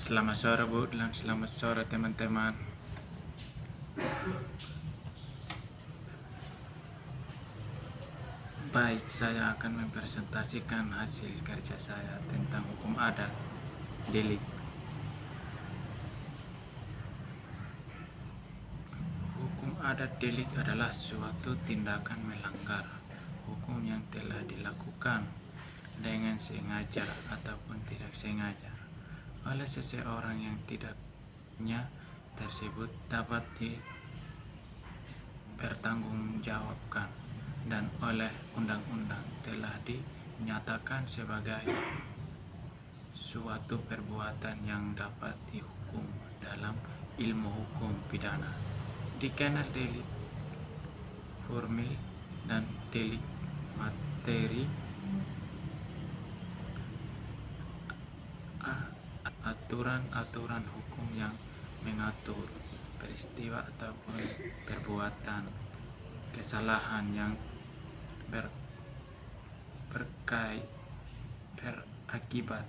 Selamat sore Bu dan selamat sore teman-teman. Baik, saya akan mempresentasikan hasil kerja saya tentang hukum adat delik. Hukum adat delik adalah suatu tindakan melanggar hukum yang telah dilakukan dengan sengaja ataupun tidak sengaja oleh seseorang yang tidaknya tersebut dapat dipertanggungjawabkan dan oleh undang-undang telah dinyatakan sebagai suatu perbuatan yang dapat dihukum dalam ilmu hukum pidana, dikenal delik formil dan delik materi. Aturan-aturan hukum yang mengatur peristiwa ataupun perbuatan kesalahan yang berakibat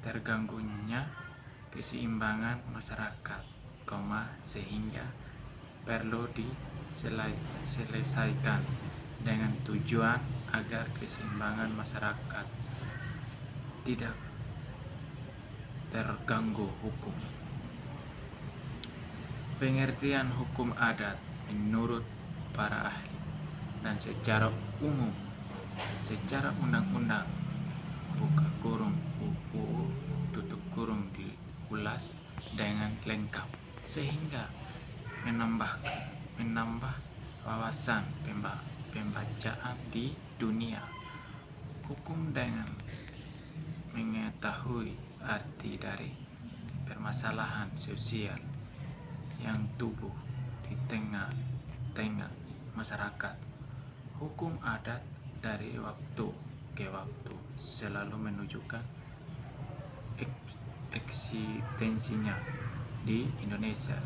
terganggunya keseimbangan masyarakat, sehingga perlu diselesaikan dengan tujuan agar keseimbangan masyarakat tidak terganggu hukum. Pengertian hukum adat menurut para ahli dan secara umum, secara undang-undang buka kurung UU tutup kurung diulas dengan lengkap sehingga menambah wawasan pembacaan di dunia hukum dengan mengetahui arti dari permasalahan sosial yang tumbuh di tengah-tengah masyarakat. Hukum adat dari waktu ke waktu selalu menunjukkan eksistensinya di Indonesia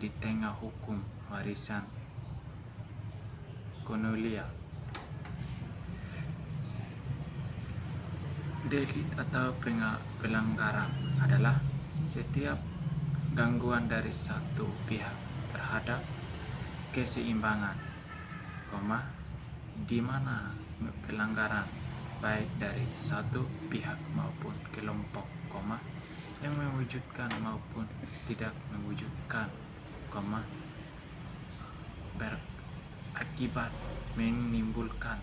di tengah hukum warisan kolonial. Delik atau pelanggaran adalah setiap gangguan dari satu pihak terhadap keseimbangan, di mana pelanggaran baik dari satu pihak maupun kelompok, yang mewujudkan maupun tidak mewujudkan, berakibat menimbulkan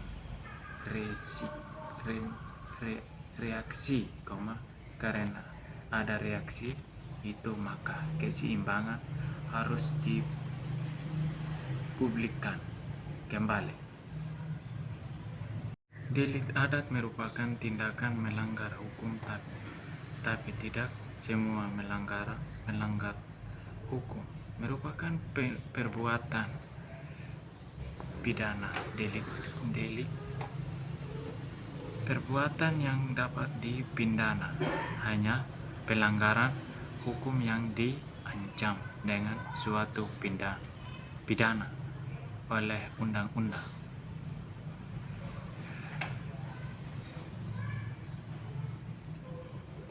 reaksi, karena ada reaksi itu maka keseimbangan harus dipublikkan kembali. Delik adat merupakan tindakan melanggar hukum, tapi tidak semua melanggar hukum merupakan perbuatan pidana. Delik perbuatan yang dapat dipidana hanya pelanggaran hukum yang diancam dengan suatu pidana oleh undang-undang.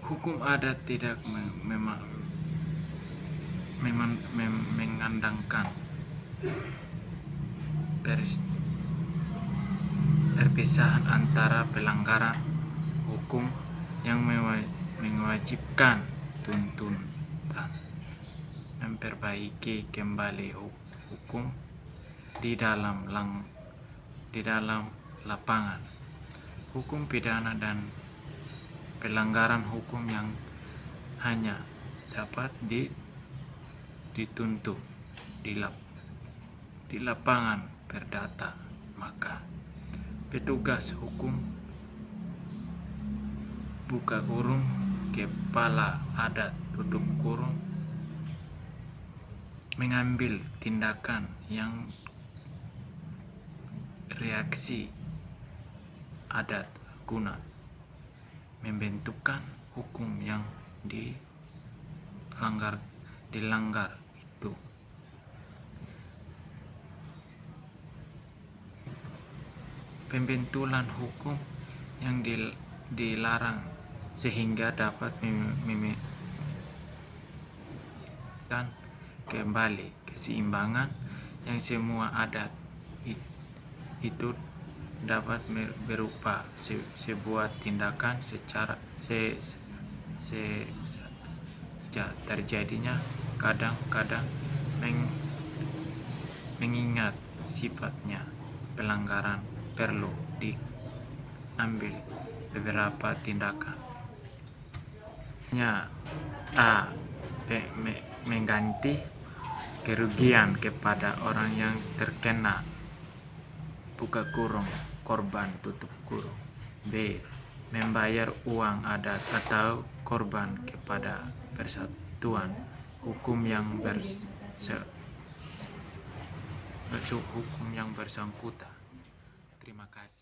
Hukum adat tidak mengandalkan perpisahan antara pelanggaran hukum yang mewajibkan tuntutan memperbaiki kembali hukum di dalam lapangan. Hukum pidana dan pelanggaran hukum yang hanya dapat dituntut di lapangan perdata, maka petugas hukum buka kurung kepala adat tutup kurung mengambil tindakan yang reaksi adat guna membentukkan hukum yang dilanggar itu. Pembentulan hukum yang dilarang sehingga dapat dan kembali keseimbangan yang semua adat itu dapat berupa sebuah tindakan secara terjadinya kadang-kadang mengingat sifatnya pelanggaran perlu diambil beberapa tindakan. A. Mengganti kerugian kepada orang yang terkena buka kurung korban tutup kurung. B. Membayar uang adat atau korban kepada persatuan hukum yang bersangkutan. Terima kasih.